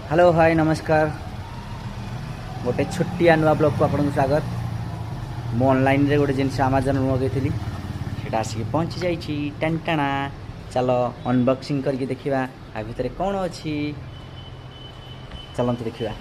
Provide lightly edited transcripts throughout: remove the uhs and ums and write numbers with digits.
Hello hi नमस्कार। गोटे छोटिया नुआ ब्लॉग को आपको स्वागत। मु ऑनलाइन रे गोटे जिनस अमेजन मगई थी सेटा आसिक पहुँची जाइए टना। चलो अनबॉक्सिंग करके देखिए आ भितर कौन अच्छी। चलते देखिए।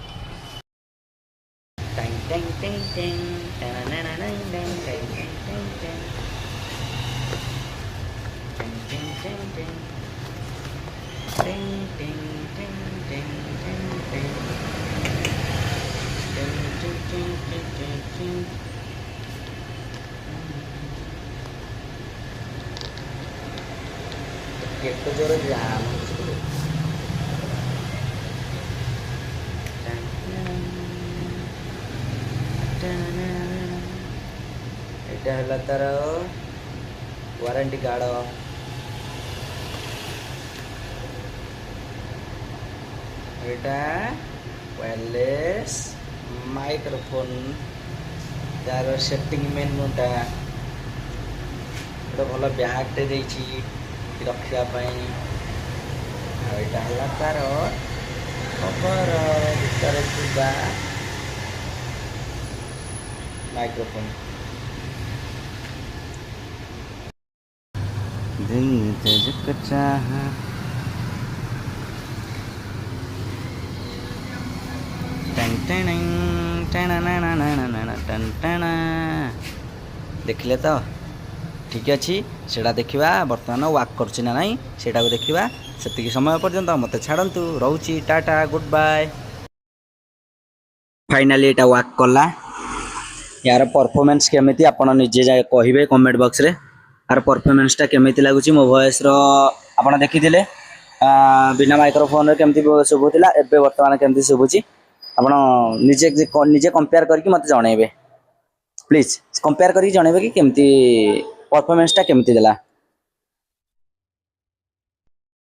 କେତେ ଜୋରେ ଜାମ୍ ଅଛି। ଏଇଟା ହେଲା ତାର ୱାରେଣ୍ଟି କାର୍ଡ଼। ଏଇଟା ୱାୟରଲେସ୍ माइक्रोफोन तार सेटिंग मेनूटा गोटे भल ब्यागटे रखापी। आईटा है तार कवर भर माइक्रोफोन। देखिले तो ठीक अच्छी सेटा देखा बर्तमान वाक कर ना नहीं सेटा को देखा से समय पर्यंत मत छाड़ू रोची टाटा गुड बाय। फाइनाली एटा वाक कला। यार परफॉर्मेंस केमिति आपण निजे जाए कहिबे कमेंट बॉक्स रे। यार परफॉर्मेंस टा केमिति लागुची मो वॉइस रो आपण देखिथिले बिना माइक्रोफोन रे केमिति शुभुतिला एबे वर्तमान केमिति शुभुची आपण निजे निजे कंपेयर करके मत जणेबे। प्लीज कंपेयर करके जणेबे कि केमिति परफॉर्मेंस टा केमिति देला।